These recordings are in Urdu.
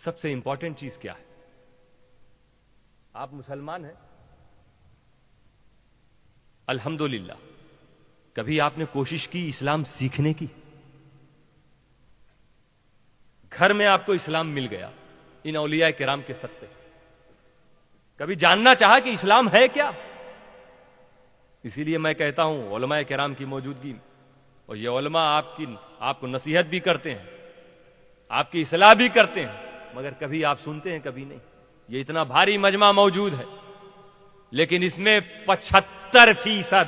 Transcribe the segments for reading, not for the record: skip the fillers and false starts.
سب سے امپورٹنٹ چیز کیا ہے؟ آپ مسلمان ہیں، الحمدللہ، کبھی آپ نے کوشش کی اسلام سیکھنے کی؟ گھر میں آپ کو اسلام مل گیا ان اولیاء کرام کے صدقے، کبھی جاننا چاہا کہ اسلام ہے کیا؟ اسی لیے میں کہتا ہوں علماء کرام کی موجودگی میں، اور یہ علماء آپ کو نصیحت بھی کرتے ہیں، آپ کی اصلاح بھی کرتے ہیں، مگر کبھی آپ سنتے ہیں کبھی نہیں۔ یہ اتنا بھاری مجمع موجود ہے، لیکن اس میں 75%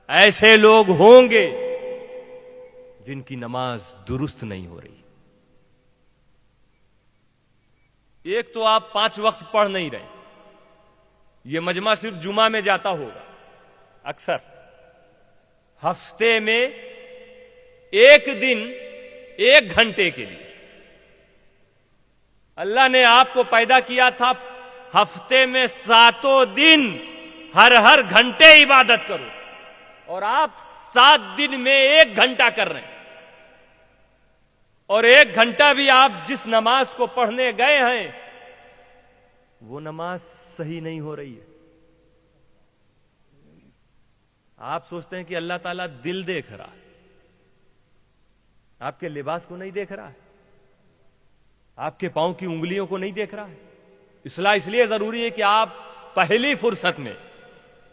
ایسے لوگ ہوں گے جن کی نماز درست نہیں ہو رہی۔ ایک تو آپ 5 وقت پڑھ نہیں رہے، یہ مجمع صرف جمعہ میں جاتا ہوگا، اکثر ہفتے میں ایک دن 1 گھنٹے کے لیے اللہ نے آپ کو پیدا کیا تھا، ہفتے میں 7 دن ہر گھنٹے عبادت کرو، اور آپ 7 دن میں 1 گھنٹہ کر رہے ہیں، اور 1 گھنٹہ بھی آپ جس نماز کو پڑھنے گئے ہیں وہ نماز صحیح نہیں ہو رہی ہے۔ آپ سوچتے ہیں کہ اللہ تعالیٰ دل دیکھ رہا ہے، آپ کے لباس کو نہیں دیکھ رہا ہے، آپ کے پاؤں کی انگلیوں کو نہیں دیکھ رہا ہے۔ اصلاح اس لیے ضروری ہے کہ آپ پہلی فرصت میں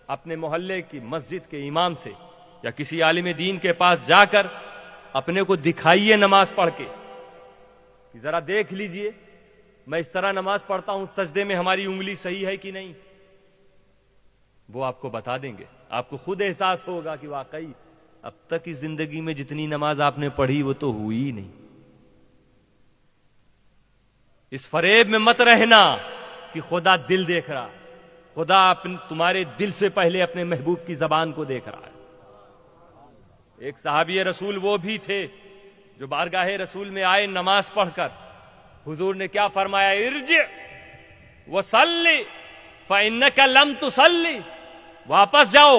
اپنے محلے کی مسجد کے امام سے یا کسی عالم دین کے پاس جا کر اپنے کو دکھائیے نماز پڑھ کے کہ ذرا دیکھ لیجئے میں اس طرح نماز پڑھتا ہوں، سجدے میں ہماری انگلی صحیح ہے کہ نہیں۔ وہ آپ کو بتا دیں گے، آپ کو خود احساس ہوگا کہ واقعی اب تک کی زندگی میں جتنی نماز آپ نے پڑھی وہ تو ہوئی ہی نہیں۔ اس فریب میں مت رہنا کہ خدا دل دیکھ رہا، خدا تمہارے دل سے پہلے اپنے محبوب کی زبان کو دیکھ رہا ہے۔ ایک صحابی رسول وہ بھی تھے جو بارگاہ رسول میں آئے نماز پڑھ کر، حضور نے کیا فرمایا؟ ارجع وصلی فإنک لم تصلی، واپس جاؤ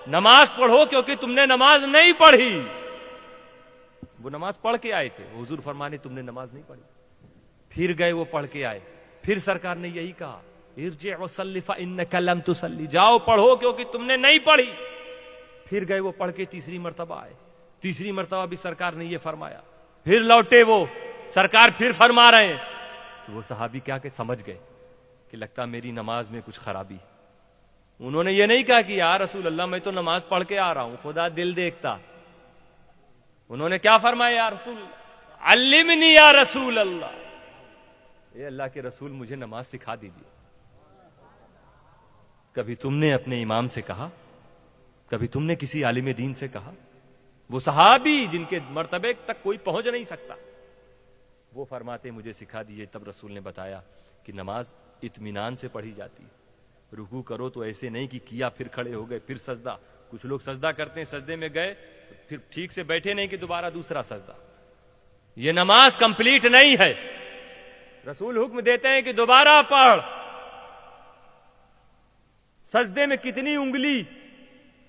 نماز پڑھو کیونکہ تم نے نماز نہیں پڑھی۔ وہ نماز پڑھ کے آئے تھے، حضور فرمانے تم نے نماز نہیں پڑھی۔ پھر گئے وہ پڑھ کے آئے، پھر سرکار نے یہی کہا ارجع وصلی فإنک لم تصلی، جاؤ پڑھو کیونکہ تم نے نہیں پڑھی۔ پھر گئے وہ پڑھ کے تیسری مرتبہ آئے، تیسری مرتبہ بھی سرکار نے یہ فرمایا۔ پھر لوٹے وہ، سرکار پھر فرما رہے ہیں کہ وہ صحابی کیا کہ سمجھ گئے کہ لگتا میری نماز میں کچھ خرابی۔ انہوں نے یہ نہیں کہا کہ یا رسول اللہ میں تو نماز پڑھ کے آ رہا ہوں، خدا دل دیکھتا۔ انہوں نے کیا فرمایا؟ یا رسول اللہ علمنی یا رسول اللہ، اے اللہ کے رسول مجھے نماز سکھا دیجیے۔ کبھی تم نے اپنے امام سے کہا؟ کبھی تم نے کسی عالم دین سے کہا؟ وہ صحابی جن کے مرتبے تک کوئی پہنچ نہیں سکتا، وہ فرماتے مجھے سکھا دیجئے۔ تب رسول نے بتایا کہ نماز اطمینان سے پڑھی جاتی ہے، رکوع کرو تو ایسے نہیں کہ کیا پھر کھڑے ہو گئے پھر سجدہ۔ کچھ لوگ سجدہ کرتے ہیں، سجدے میں گئے پھر ٹھیک سے بیٹھے نہیں کہ دوبارہ دوسرا سجدہ۔ یہ نماز کمپلیٹ نہیں ہے۔ رسول حکم دیتے ہیں کہ دوبارہ پڑھ۔ سجدے میں کتنی انگلی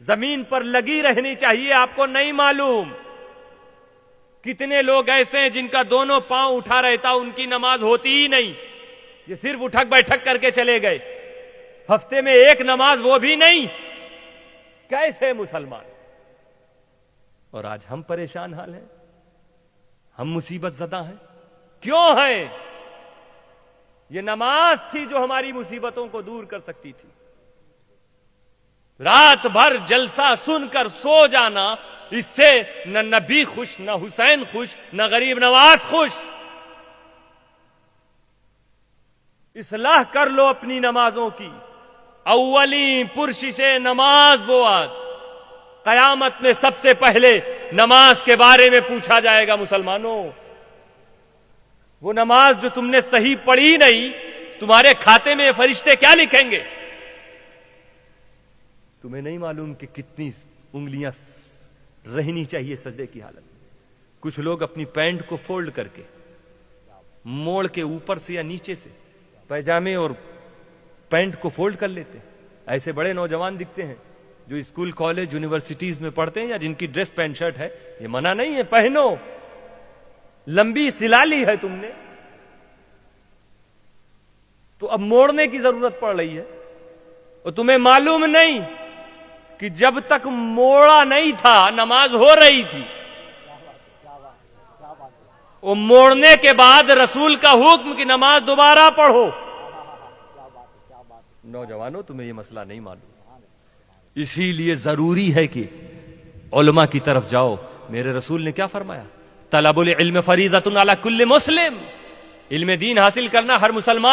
زمین پر لگی رہنی چاہیے آپ کو نہیں معلوم۔ کتنے لوگ ایسے ہیں جن کا دونوں پاؤں اٹھا رہتا ان کی نماز ہوتی ہی نہیں، یہ صرف اٹھک بیٹھک کر کے چلے گئے، ہفتے میں 1 نماز وہ بھی نہیں۔ کیسے مسلمان؟ اور آج ہم پریشان حال ہیں، ہم مصیبت زدہ ہیں۔ کیوں ہیں؟ یہ نماز تھی جو ہماری مصیبتوں کو دور کر سکتی تھی۔ رات بھر جلسہ سن کر سو جانا، اس سے نہ نبی خوش، نہ حسین خوش، نہ غریب نواز خوش۔ اصلاح کر لو اپنی نمازوں کی۔ اولین پرشش نماز بواد، قیامت میں سب سے پہلے نماز کے بارے میں پوچھا جائے گا مسلمانوں۔ وہ نماز جو تم نے صحیح پڑھی نہیں، تمہارے کھاتے میں فرشتے کیا لکھیں گے؟ تمہیں نہیں معلوم کہ کتنی انگلیاں رہنی چاہیے سجدے کی حالت میں۔ کچھ لوگ اپنی پینٹ کو فولڈ کر کے موڑ کے اوپر سے یا نیچے سے پیجامے اور پینٹ کو فولڈ کر لیتے ہیں۔ ایسے بڑے نوجوان دکھتے ہیں جو اسکول کالج یونیورسٹیز میں پڑھتے ہیں یا جن کی ڈریس پینٹ شرٹ ہے، یہ منع نہیں ہے، پہنو، لمبی سلا لی ہے تم نے، تو اب موڑنے کی ضرورت پڑ رہی ہے. اور تمہیں معلوم نہیں کہ جب تک موڑا نہیں تھا نماز ہو رہی تھی. وہ موڑنے کے بعد رسول کا حکم کہ نماز دوبارہ پڑھو. نوجوانوں تمہیں یہ مسئلہ نہیں معلوم. اسی لیے ضروری ہے کہ علماء کی طرف جاؤ. میرے رسول نے کیا فرمایا؟ طلب العلم فریضۃ علی کل مسلم. علم دین حاصل کرنا ہر مسلمان